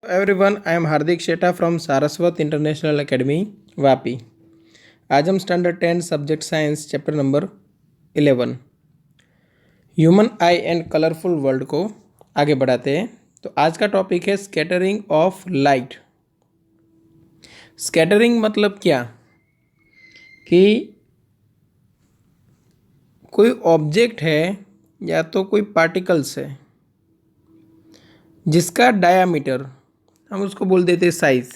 Everyone, I am Hardik Shetha from Saraswat international academy Vapi. आज हम standard 10 subject science chapter number 11 human eye and colourful world को आगे बढ़ाते हैं। तो आज का टॉपिक है स्कैटरिंग ऑफ लाइट। स्कैटरिंग मतलब क्या कि कोई ऑब्जेक्ट है या तो कोई पार्टिकल्स है जिसका डायामीटर हम उसको बोल देते हैं साइज,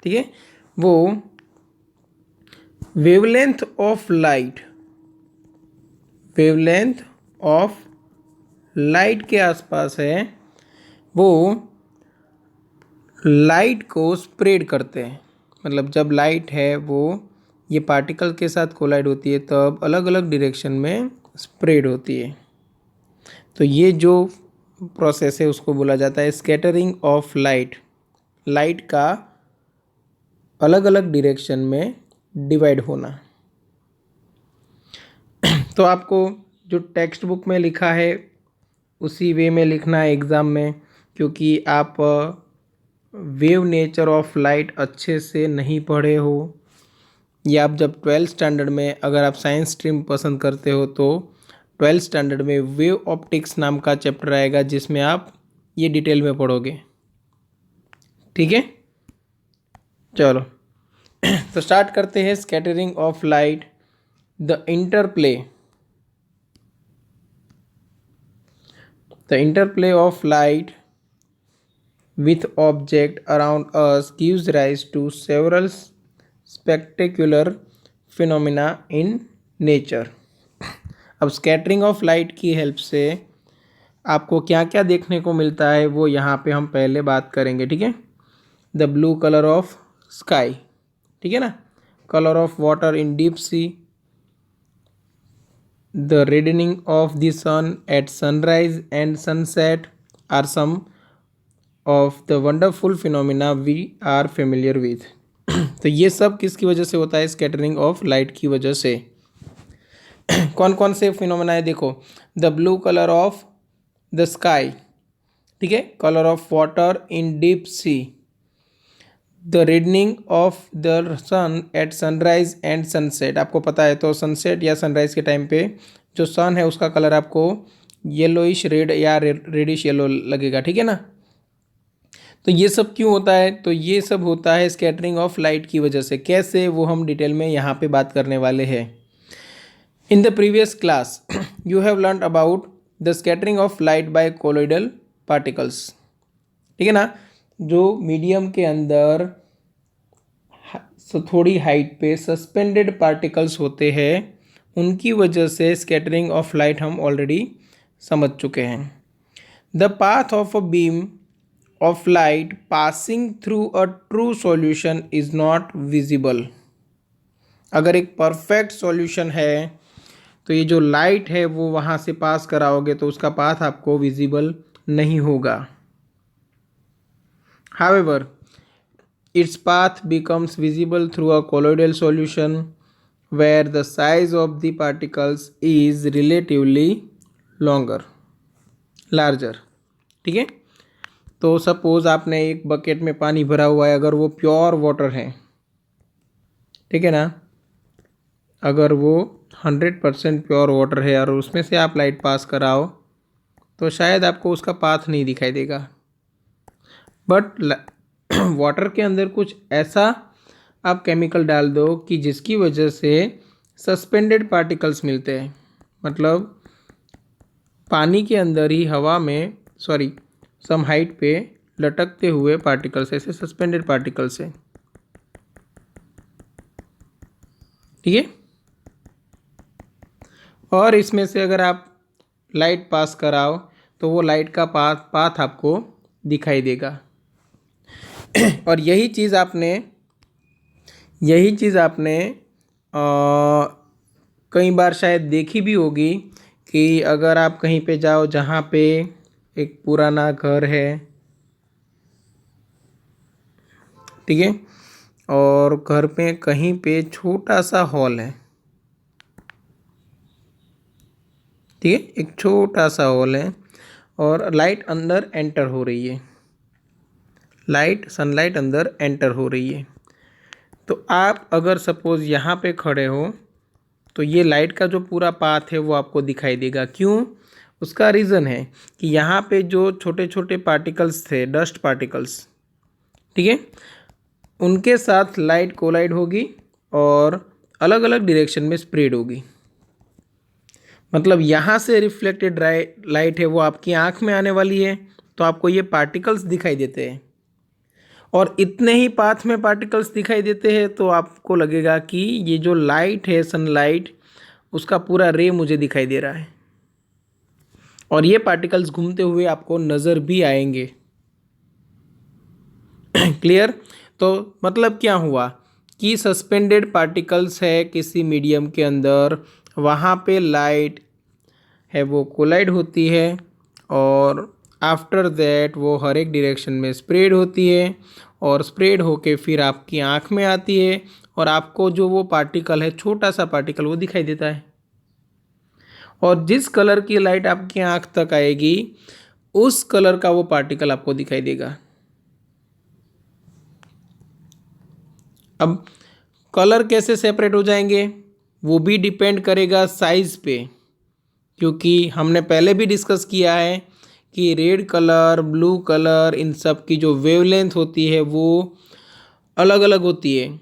ठीक है। वो वेवलेंथ ऑफ लाइट के आसपास है। वो लाइट को स्प्रेड करते हैं। मतलब जब लाइट है वो ये पार्टिकल के साथ कोलाइड होती है तब अलग अलग डायरेक्शन में स्प्रेड होती है। तो ये जो प्रोसेस है उसको बोला जाता है स्कैटरिंग ऑफ लाइट। लाइट का अलग अलग डायरेक्शन में डिवाइड होना। तो आपको जो टेक्स्ट बुक में लिखा है उसी वे में लिखना है एग्ज़ाम में, क्योंकि आप वेव नेचर ऑफ लाइट अच्छे से नहीं पढ़े हो, या आप जब 12th स्टैंडर्ड में अगर आप साइंस स्ट्रीम पसंद करते हो तो 12th स्टैंडर्ड में वेव ऑप्टिक्स नाम का चैप्टर आएगा जिसमें आप ये डिटेल में पढ़ोगे, ठीक है। चलो तो स्टार्ट करते हैं। Scattering of light, the interplay of light with object around us gives rise to several spectacular phenomena in nature। अब स्कैटरिंग ऑफ लाइट की हेल्प से आपको क्या क्या देखने को मिलता है वो यहाँ पे हम पहले बात करेंगे, ठीक है। The blue colour of sky, ठीक है ना। Colour of water in deep C, the reddening of the sun at sunrise and sunset are some of the wonderful phenomena we are familiar with। तो ये सब किसकी वजह से होता है? स्कैटरिंग ऑफ लाइट की वजह से। कौन कौन से फिनोमेना है देखो। The blue colour of the sky, ठीक है। Colour of water in deep sea, the reddening of the sun at sunrise and sunset. आपको पता है तो सनसेट या सनराइज के टाइम पे जो सन है उसका कलर आपको येलोइश रेड या रेडिश येलो लगेगा, ठीक है ना। तो ये सब क्यों होता है? तो ये सब होता है स्कैटरिंग ऑफ लाइट की वजह से। कैसे, वो हम डिटेल में यहाँ पे बात करने वाले हैं। In the previous class you have learn about the scattering of light by colloidal particles, ठीक है ना। जो मीडियम के अंदर थोड़ी हाइट पे सस्पेंडेड पार्टिकल्स होते हैं उनकी वजह से स्कैटरिंग ऑफ लाइट हम ऑलरेडी समझ चुके हैं। The path of a beam of light passing through a true solution is not visible. अगर एक परफेक्ट सॉल्यूशन है तो ये जो लाइट है वो वहाँ से पास कराओगे तो उसका पाथ आपको विजिबल नहीं होगा। However, its path becomes visible through a colloidal solution where the size of the particles is relatively larger, ठीक है। तो सपोज आपने एक बकेट में पानी भरा हुआ है, अगर वो प्योर वाटर है, ठीक है ना। अगर वो 100% प्योर वाटर है और उसमें से आप लाइट पास कराओ तो शायद आपको उसका पाथ नहीं दिखाई देगा। बट वाटर के अंदर कुछ ऐसा आप केमिकल डाल दो कि जिसकी वजह से सस्पेंडेड पार्टिकल्स मिलते हैं। मतलब पानी के अंदर ही हवा में सम हाइट पे लटकते हुए पार्टिकल्स, ऐसे सस्पेंडेड पार्टिकल्स हैं, ठीक है। और इसमें से अगर आप लाइट पास कराओ तो वो लाइट का पाथ आपको दिखाई देगा। और यही चीज़ आपने कई बार शायद देखी भी होगी कि अगर आप कहीं पे जाओ जहाँ पे एक पुराना घर है, ठीक है, और घर पे कहीं पे छोटा सा हॉल है, ठीक है, एक छोटा सा हॉल है और लाइट अंदर एंटर हो रही है। लाइट सनलाइट अंदर एंटर हो रही है। तो आप अगर सपोज़ यहाँ पे खड़े हो तो ये लाइट का जो पूरा पाथ है वो आपको दिखाई देगा। क्यों? उसका रीज़न है कि यहाँ पे जो छोटे छोटे पार्टिकल्स थे, डस्ट पार्टिकल्स, ठीक है, उनके साथ लाइट कोलाइड होगी और अलग अलग डायरेक्शन में स्प्रेड होगी। मतलब यहाँ से रिफ्लेक्टेड लाइट है वो आपकी आँख में आने वाली है, तो आपको ये पार्टिकल्स दिखाई देते हैं। और इतने ही पाथ में पार्टिकल्स दिखाई देते हैं तो आपको लगेगा कि ये जो लाइट है सनलाइट, उसका पूरा रे मुझे दिखाई दे रहा है और ये पार्टिकल्स घूमते हुए आपको नज़र भी आएंगे। क्लियर? तो मतलब क्या हुआ कि सस्पेंडेड पार्टिकल्स है किसी मीडियम के अंदर, वहाँ पे लाइट है वो कोलाइड होती है और आफ्टर दैट वो हर एक डायरेक्शन में स्प्रेड होती है और स्प्रेड होके फिर आपकी आँख में आती है और आपको जो वो पार्टिकल है, छोटा सा पार्टिकल, वो दिखाई देता है। और जिस कलर की लाइट आपकी आँख तक आएगी उस कलर का वो पार्टिकल आपको दिखाई देगा। अब कलर कैसे सेपरेट हो जाएंगे वो भी डिपेंड करेगा साइज़ पे, क्योंकि हमने पहले भी डिस्कस किया है कि रेड कलर, ब्लू कलर, इन सब की जो वेवलेंथ होती है वो अलग अलग होती है।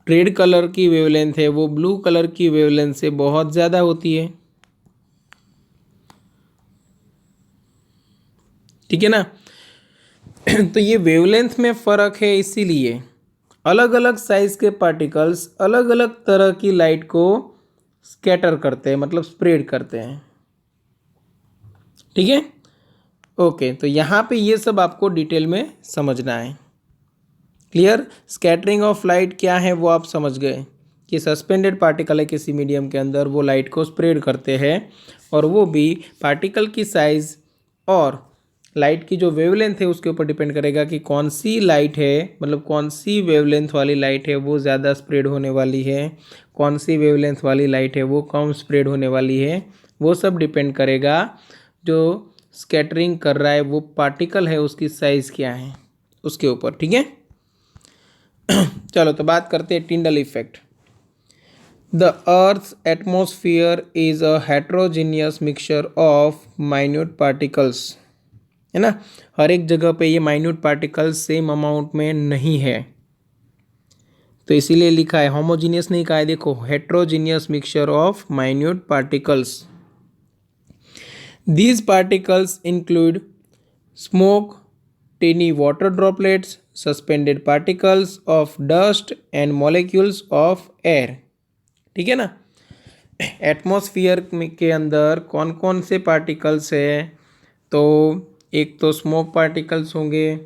रेड कलर की वेवलेंथ है वो ब्लू कलर की वेवलेंथ से बहुत ज़्यादा होती है, ठीक है ना। तो ये वेवलेंथ में फ़र्क है, इसीलिए अलग अलग साइज़ के पार्टिकल्स अलग अलग तरह की लाइट को स्कैटर करते हैं, मतलब स्प्रेड करते हैं, ठीक है। ओके, तो यहाँ पे ये सब आपको डिटेल में समझना है। क्लियर? स्कैटरिंग ऑफ लाइट क्या है वो आप समझ गए कि सस्पेंडेड पार्टिकल है किसी मीडियम के अंदर, वो लाइट को स्प्रेड करते हैं और वो भी पार्टिकल की साइज़ और लाइट की जो वेवलेंथ है उसके ऊपर डिपेंड करेगा कि कौन सी लाइट है, मतलब कौन सी वेवलेंथ वाली लाइट है वो ज़्यादा स्प्रेड होने वाली है, कौन सी वेवलेंथ वाली लाइट है वो कम स्प्रेड होने वाली है। वो सब डिपेंड करेगा जो स्कैटरिंग कर रहा है वो पार्टिकल है उसकी साइज़ क्या है उसके ऊपर, ठीक है। चलो तो बात करते हैं Tyndall effect. The earth atmosphere is a heterogeneous mixture of minute particles, है ना। हर एक जगह पे ये माइन्यूट पार्टिकल्स सेम अमाउंट में नहीं है, तो इसीलिए लिखा है, होमोजीनियस नहीं कहा है, देखो heterogeneous mixture of minute particles. These particles include smoke, tiny water droplets, suspended particles of dust and molecules of air, ठीक है ना। एटमॉस्फेयर के अंदर कौन कौन से पार्टिकल्स है, तो एक तो स्मोक पार्टिकल्स होंगे,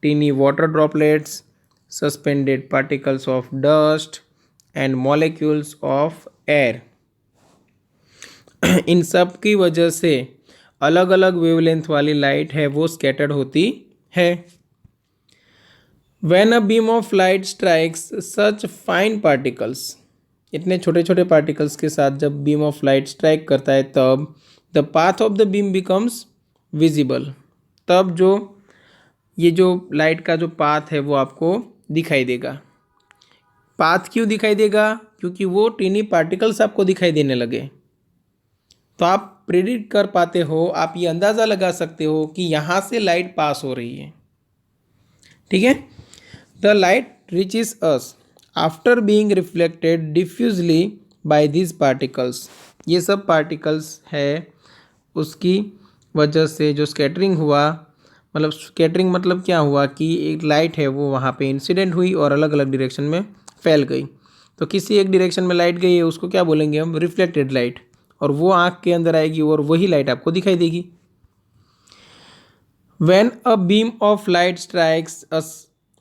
tiny water droplets, suspended particles of dust and molecules of air. इन सब की वजह से अलग अलग वेवलेंथ वाली लाइट है वो स्कैटर्ड होती है। When a beam of light strikes such fine particles, इतने छोटे छोटे पार्टिकल्स के साथ जब बीम ऑफ लाइट स्ट्राइक करता है तब the path of the beam becomes visible, तब जो ये जो लाइट का जो पाथ है वो आपको दिखाई देगा। पाथ क्यों दिखाई देगा? क्योंकि वो टीनी पार्टिकल्स आपको दिखाई देने लगे, तो आप प्रेडिक्ट कर पाते हो, आप ये अंदाज़ा लगा सकते हो कि यहाँ से लाइट पास हो रही है, ठीक है। The light reaches us after being reflected diffusely by these particles, ये सब पार्टिकल्स है उसकी वजह से जो स्कैटरिंग हुआ, मतलब स्कैटरिंग मतलब क्या हुआ कि एक लाइट है वो वहाँ पे इंसिडेंट हुई और अलग अलग डायरेक्शन में फैल गई। तो किसी एक डायरेक्शन में लाइट गई है उसको क्या बोलेंगे हम? रिफ्लेक्टेड लाइट, और वो आँख के अंदर आएगी और वही लाइट आपको दिखाई देगी। When a beam of light strikes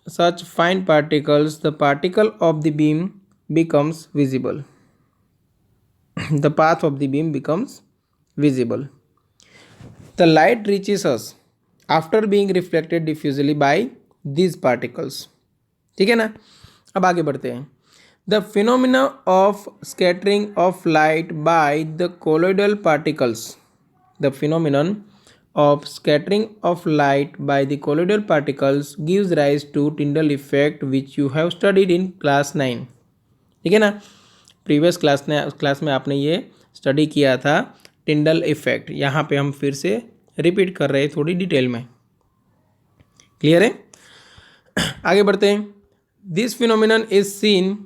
such fine particles, the particle of the beam becomes visible. The path of the beam becomes visible. The light reaches us after being reflected diffusely by these particles. ठीक है ना। अब आगे बढ़ते हैं। The phenomena of scattering of light by the colloidal particles. The phenomenon of scattering of light by the colloidal particles gives rise to Tyndall effect which you have studied in class 9। ठीक है ना, previous class में आपने ये study किया था Tyndall effect. यहाँ पे हम फिर से रिपीट कर रहे हैं थोड़ी डिटेल में। क्लियर है? आगे बढ़ते हैं। This phenomenon is scene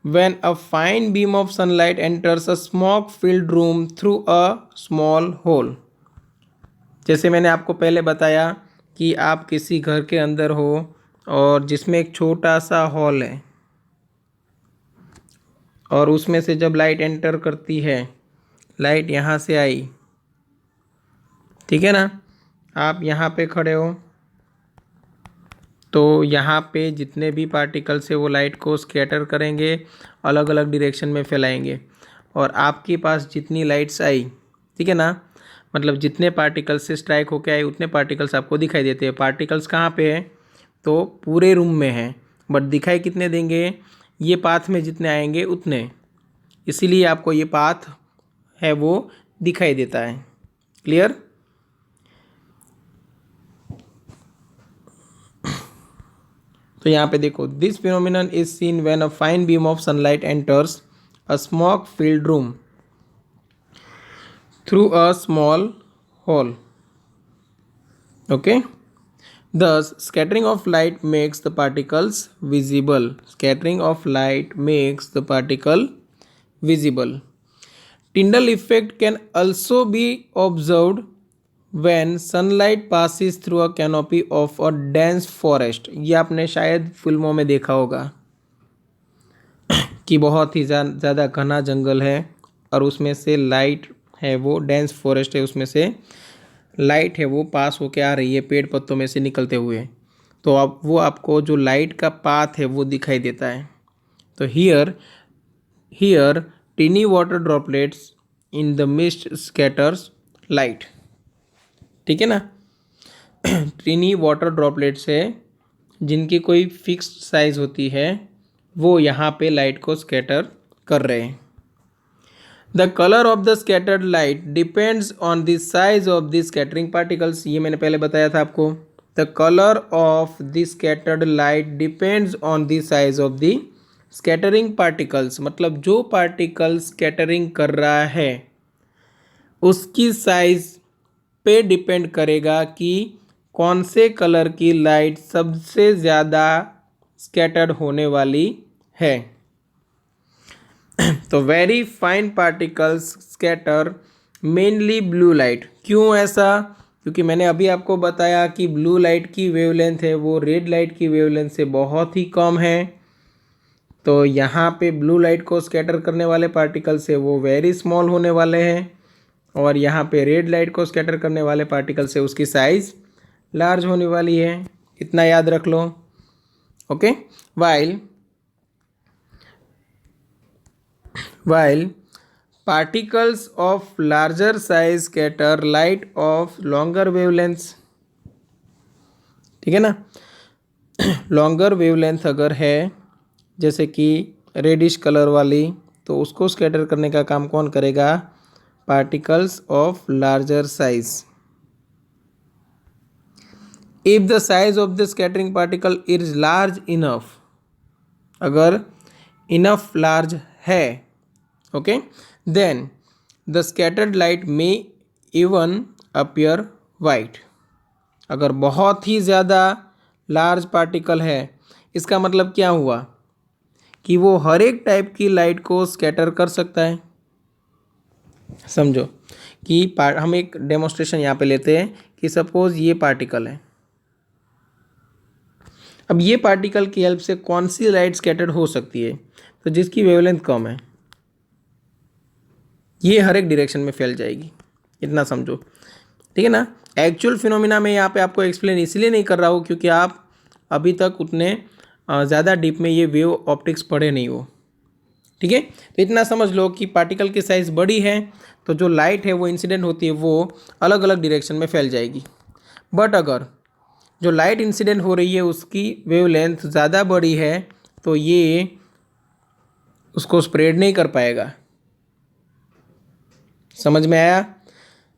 when a fine beam of sunlight enters a smoke filled room through a small hole। जैसे मैंने आपको पहले बताया कि आप किसी घर के अंदर हो और जिसमें एक छोटा सा हॉल है और उसमें से जब लाइट एंटर करती है, लाइट यहाँ से आई, ठीक है ना, आप यहाँ पे खड़े हो तो यहाँ पे जितने भी पार्टिकल्स है वो लाइट को स्कैटर करेंगे, अलग अलग डायरेक्शन में फैलाएंगे और आपके पास जितनी लाइट्स आई, ठीक है ना, मतलब जितने पार्टिकल्स से स्ट्राइक होके आए उतने पार्टिकल्स आपको दिखाई देते हैं। पार्टिकल्स कहाँ पे है? तो पूरे रूम में है, बट दिखाई कितने देंगे? ये पाथ में जितने आएंगे उतने, इसीलिए आपको ये पाथ है वो दिखाई देता है। क्लियर? तो यहाँ पे देखो, this phenomenon is seen when a fine beam of sunlight enters a smoke filled room through a small hole. Okay, thus scattering of light makes the particles visible। scattering of light makes the particle visible। Tyndall effect can also be observed when sunlight passes through a canopy of a dense forest। ये आपने शायद फिल्मों में देखा होगा कि बहुत ही ज़्यादा घना जंगल है और उसमें से लाइट है वो डेंस फॉरेस्ट है, उसमें से लाइट है वो पास होके आ रही है पेड़ पत्तों में से निकलते हुए, तो अब वो आपको जो लाइट का पाथ है वो दिखाई देता है। तो here tiny water droplets in the mist scatters light. ठीक है ना, टीनी वाटर ड्रॉपलेट्स है जिनकी कोई फिक्स्ड साइज होती है, वो यहाँ पे लाइट को स्कैटर कर रहे हैं। The colour of the scattered light depends on the size of the scattering particles. ये मैंने पहले बताया था आपको। The colour of the scattered light depends on the size of the scattering particles, मतलब जो पार्टिकल स्कैटरिंग कर रहा है उसकी साइज पे डिपेंड करेगा कि कौन से कलर की लाइट सबसे ज़्यादा स्कैटर्ड होने वाली है। तो very fine particles scatter mainly blue light. क्यों ऐसा? क्योंकि मैंने अभी आपको बताया कि ब्लू लाइट की वेवलेंथ है वो रेड लाइट की वेवलेंथ से बहुत ही कम है। तो यहाँ पे ब्लू लाइट को स्कैटर करने वाले पार्टिकल्स है वो वेरी स्मॉल होने वाले हैं और यहाँ पे रेड लाइट को स्कैटर करने वाले पार्टिकल्स है उसकी साइज़ लार्ज होने वाली है। इतना याद रख लो। Okay, while particles of larger size scatter light of longer wavelengths। ठीक है ना, लॉन्गर वेवलेंथ अगर है जैसे कि रेडिश कलर वाली, तो उसको स्कैटर करने का काम कौन करेगा? Particles of larger size. If the size of the scattering particle is large enough, अगर इनफ लार्ज है, okay, then the scattered light में इवन अपीयर वाइट। अगर बहुत ही ज़्यादा लार्ज पार्टिकल है, इसका मतलब क्या हुआ कि वो हर एक टाइप की लाइट को स्कैटर कर सकता है। समझो कि हम एक डेमोन्स्ट्रेशन यहाँ पे लेते हैं कि सपोज ये पार्टिकल है। अब ये पार्टिकल की हेल्प से कौन सी लाइट स्कैटर्ड हो सकती है? तो जिसकी वेवलेंथ कम है, ये हर एक डायरेक्शन में फैल जाएगी। इतना समझो, ठीक है ना। एक्चुअल फिनोमिना में यहाँ पे आपको एक्सप्लेन इसलिए नहीं कर रहा हूँ क्योंकि आप अभी तक उतने ज़्यादा डीप में ये वेव ऑप्टिक्स पढ़े नहीं हो। ठीक है, तो इतना समझ लो कि पार्टिकल की साइज़ बड़ी है तो जो लाइट है वो इंसिडेंट होती है वो अलग अलग डायरेक्शन में फैल जाएगी। बट अगर जो लाइट इंसिडेंट हो रही है उसकी वेवलेंथ ज़्यादा बड़ी है तो ये उसको स्प्रेड नहीं कर पाएगा। समझ में आया?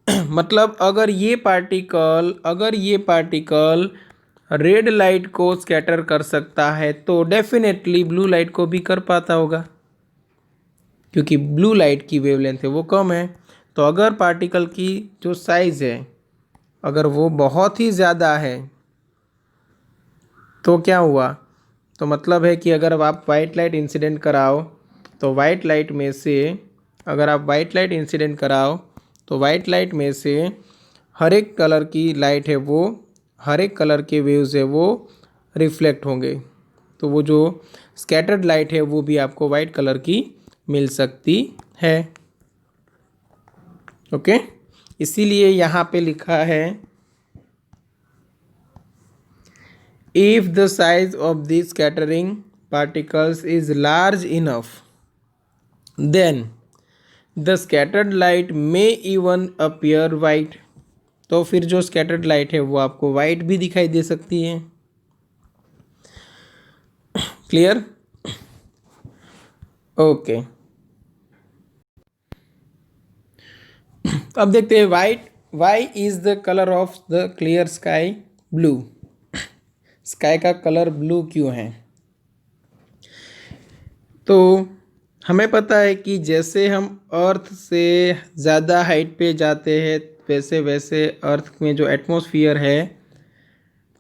मतलब अगर ये पार्टिकल रेड लाइट को स्कैटर कर सकता है तो डेफिनेटली ब्लू लाइट को भी कर पाता होगा, क्योंकि ब्लू लाइट की वेवलेंथ है वो कम है। तो अगर पार्टिकल की जो साइज़ है अगर वो बहुत ही ज़्यादा है तो क्या हुआ, तो मतलब है कि अगर आप वाइट लाइट इंसिडेंट कराओ तो वाइट लाइट में से अगर आप वाइट लाइट इंसिडेंट कराओ तो वाइट लाइट में से हर एक कलर की लाइट है वो, हर एक कलर के वेव्स है वो रिफ्लेक्ट होंगे। तो वो जो स्कैटर्ड लाइट है वो भी आपको वाइट कलर की मिल सकती है। ओके, इसीलिए यहाँ पे लिखा है if the size of these scattering particles is large enough then the scattered light may even appear white। तो फिर जो स्कैटर्ड लाइट है वो आपको वाइट भी दिखाई दे सकती है। क्लियर? ओके, अब देखते हैं why is the colour of the clear sky blue. Sky का कलर ब्लू क्यों है? तो हमें पता है कि जैसे हम अर्थ से ज़्यादा हाइट पे जाते हैं वैसे वैसे अर्थ में जो एटमॉस्फेयर है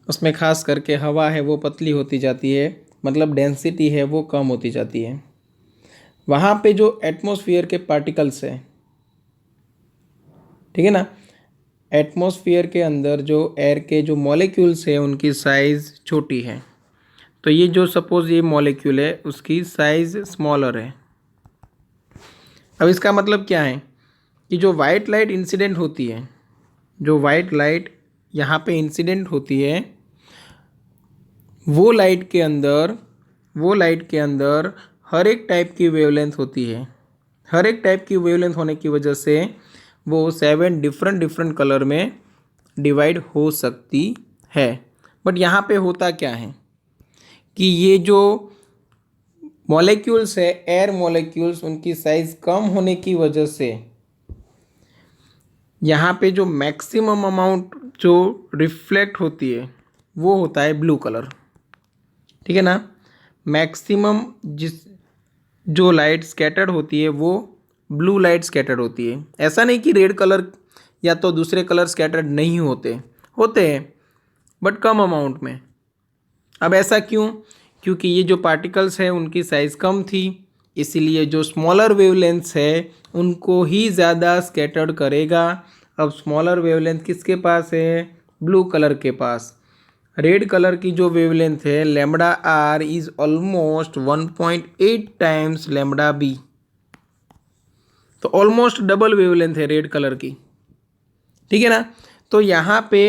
उसमें ख़ास करके हवा है वो पतली होती जाती है, मतलब डेंसिटी है वो कम होती जाती है। वहाँ पे जो एटमॉस्फेयर के पार्टिकल्स है, ठीक है ना, एटमॉस्फेयर के अंदर जो एयर के जो मॉलिक्यूल्स है उनकी साइज़ छोटी है। तो ये जो सपोज़ ये मॉलिक्यूल है उसकी साइज़ स्मॉलर है। अब इसका मतलब क्या है कि जो वाइट लाइट इंसिडेंट होती है, जो वाइट लाइट यहाँ पे इंसिडेंट होती है वो लाइट के अंदर हर एक टाइप की वेवलेंथ होती है। हर एक टाइप की वेवलेंथ होने की वजह से वो 7 डिफरेंट कलर में डिवाइड हो सकती है। बट यहाँ पे होता क्या है कि ये जो मॉलिक्यूल्स है, एयर मॉलिक्यूल्स, उनकी साइज़ कम होने की वजह से यहाँ पे जो मैक्सिमम अमाउंट जो रिफ्लेक्ट होती है वो होता है ब्लू कलर। ठीक है ना, मैक्सिमम जो लाइट स्कैटर्ड होती है वो ब्लू लाइट स्कैटर्ड होती है। ऐसा नहीं कि रेड कलर या तो दूसरे कलर स्कैटर्ड नहीं होते हैं, बट कम अमाउंट में। अब ऐसा क्यों? क्योंकि ये जो पार्टिकल्स हैं उनकी साइज़ कम थी, इसीलिए जो स्मॉलर वेवलेंथ्स है उनको ही ज़्यादा स्कैटर्ड करेगा। अब स्मॉलर वेवलेंथ किसके पास है? ब्लू कलर के पास। रेड कलर की जो वेवलेंथ है lambda R is almost 1.8 times lambda B. तो ऑलमोस्ट डबल वेवलेंथ है रेड कलर की। ठीक है ना, तो यहाँ पे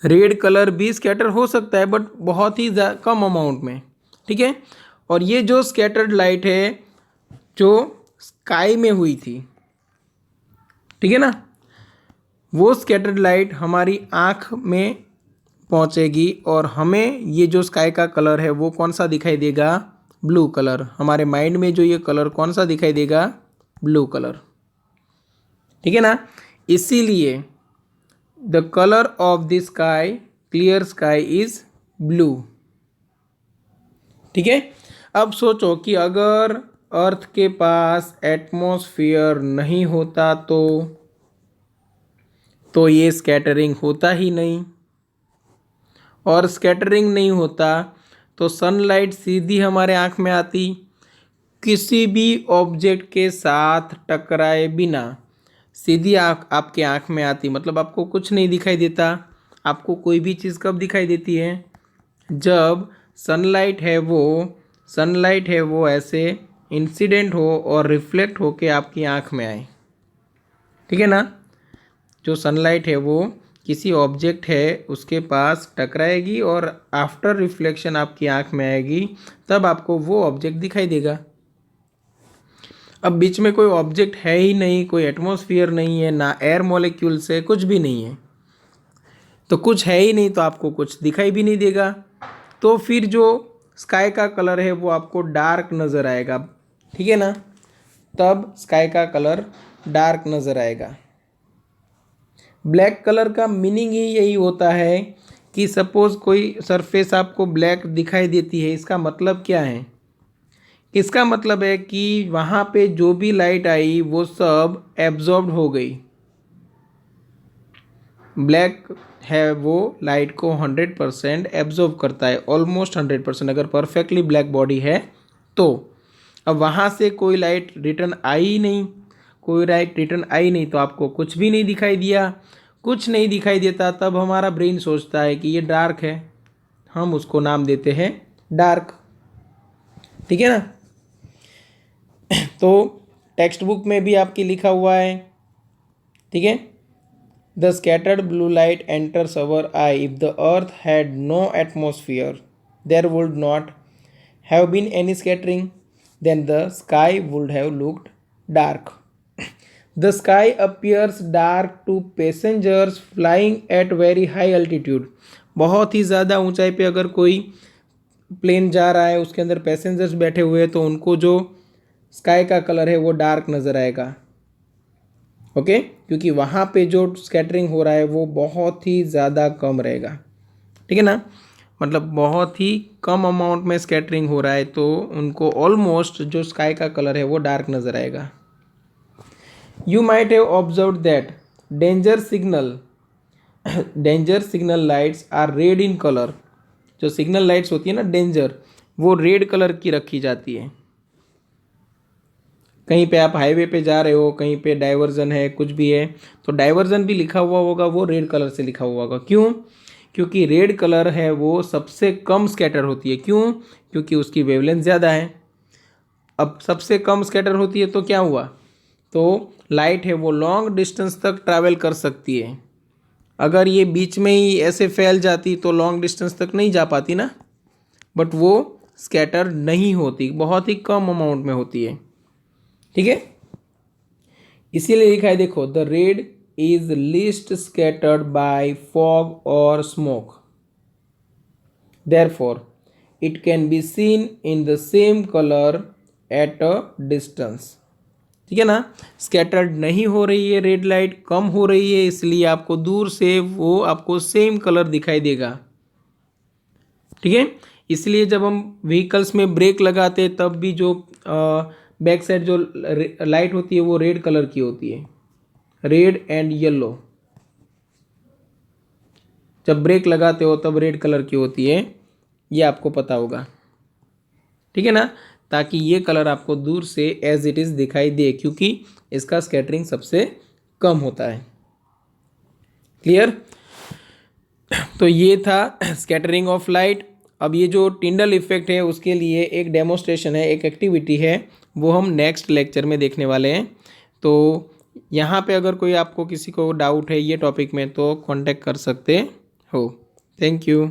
रेड कलर भी स्कैटर हो सकता है बट बहुत ही कम अमाउंट में। ठीक है, और ये जो स्कैटर्ड लाइट है जो स्काई में हुई थी, ठीक है ना, वो स्कैटर्ड लाइट हमारी आँख में पहुँचेगी और हमें ये जो स्काई का कलर है वो कौन सा दिखाई देगा? Blue colour. हमारे माइंड में जो ये कलर कौन सा दिखाई देगा? Blue colour. ठीक है ना, इसीलिए the colour of the sky, clear sky is blue. ठीक है, अब सोचो कि अगर अर्थ के पास एटमॉस्फेयर नहीं होता तो ये स्कैटरिंग होता ही नहीं, और स्कैटरिंग नहीं होता तो सनलाइट सीधी हमारे आँख में आती, किसी भी ऑब्जेक्ट के साथ टकराए बिना सीधी आपके आँख में आती, मतलब आपको कुछ नहीं दिखाई देता। आपको कोई भी चीज़ कब दिखाई देती है? जब सनलाइट है वो ऐसे इंसिडेंट हो और रिफ्लेक्ट होके आपकी आँख में आए। ठीक है ना, जो सनलाइट है वो किसी ऑब्जेक्ट है उसके पास टकराएगी और आफ्टर रिफ्लेक्शन आपकी आँख में आएगी, तब आपको वो ऑब्जेक्ट दिखाई देगा। अब बीच में कोई ऑब्जेक्ट है ही नहीं, कोई एटमॉस्फेयर नहीं है, ना एयर मॉलिक्यूल्स है, कुछ भी नहीं है, तो कुछ है ही नहीं तो आपको कुछ दिखाई भी नहीं देगा। तो फिर जो स्काई का कलर है वो आपको डार्क नज़र आएगा। ठीक है ना, तब स्काई का कलर डार्क नज़र आएगा। ब्लैक कलर का मीनिंग ही यही होता है कि सपोज कोई सरफेस आपको ब्लैक दिखाई देती है, इसका मतलब क्या है? इसका मतलब है कि वहाँ पे जो भी लाइट आई वो सब एब्जॉर्ब हो गई। ब्लैक है वो लाइट को 100% एब्जॉर्ब करता है, ऑलमोस्ट 100%, अगर परफेक्टली ब्लैक बॉडी है तो। अब वहाँ से कोई लाइट रिटर्न आई ही नहीं, कोई लाइट रिटर्न आई नहीं तो आपको कुछ भी नहीं दिखाई दिया। कुछ नहीं दिखाई देता तब हमारा ब्रेन सोचता है कि ये डार्क है, हम उसको नाम देते हैं डार्क। ठीक है ना? तो टेक्स्ट बुक में भी आपके लिखा हुआ है, ठीक है। The scattered blue light enters our eye, if the earth had no atmosphere there would not have been any scattering, then the sky would have looked dark. The sky appears dark to passengers flying at very high altitude. बहुत ही ज़्यादा ऊंचाई पे अगर कोई plane जा रहा है, उसके अंदर पैसेंजर्स बैठे हुए हैं, तो उनको जो स्काई का कलर है वो डार्क नज़र आएगा। ओके, क्योंकि वहाँ पे जो स्कैटरिंग हो रहा है वो बहुत ही ज़्यादा कम रहेगा। ठीक है ना? मतलब बहुत ही कम अमाउंट में स्कैटरिंग हो रहा है, तो उनको ऑलमोस्ट जो स्काई का कलर है वो डार्क नज़र आएगा। You might have observe that danger signal lights are red in colour. जो सिग्नल लाइट्स होती है ना डेंजर, वो रेड कलर की रखी जाती है। कहीं पे आप हाईवे पे जा रहे हो, कहीं पे डाइवर्जन है, कुछ भी है, तो डाइवर्जन भी लिखा हुआ होगा, वो रेड कलर से लिखा हुआ होगा। क्यों? क्योंकि रेड कलर है वो सबसे कम स्कैटर होती है। क्यों? क्योंकि उसकी वेवलेंथ ज़्यादा है। अब सबसे कम स्कैटर होती है तो क्या हुआ? तो लाइट है वो लॉन्ग डिस्टेंस तक ट्रैवल कर सकती है। अगर ये बीच में ही ऐसे फैल जाती तो लॉन्ग डिस्टेंस तक नहीं जा पाती ना, बट वो स्कैटर नहीं होती, बहुत ही कम अमाउंट में होती है। ठीक है, इसीलिए लिखा है, देखो, the red is least scattered by fog और smoke, therefore it can be seen in the same colour at a distance. ठीक है ना? स्कैटर्ड नहीं हो रही है रेड लाइट, कम हो रही है, इसलिए आपको दूर से वो आपको सेम कलर दिखाई देगा। ठीक है, इसलिए जब हम व्हीकल्स में ब्रेक लगाते तब भी जो बैक साइड जो लाइट होती है वो रेड कलर की होती है, रेड एंड येलो। जब ब्रेक लगाते हो तब रेड कलर की होती है, ये आपको पता होगा। ठीक है ना? ताकि ये कलर आपको दूर से एज इट इज़ दिखाई दे, क्योंकि इसका स्कैटरिंग सबसे कम होता है। क्लियर? तो ये था स्कैटरिंग ऑफ लाइट। अब ये जो टिंडल इफेक्ट है उसके लिए एक डेमोस्ट्रेशन है, एक एक्टिविटी है, वो हम नेक्स्ट लेक्चर में देखने वाले हैं। तो यहाँ पे अगर कोई आपको किसी को डाउट है ये टॉपिक में तो कांटेक्ट कर सकते हो। Thank you.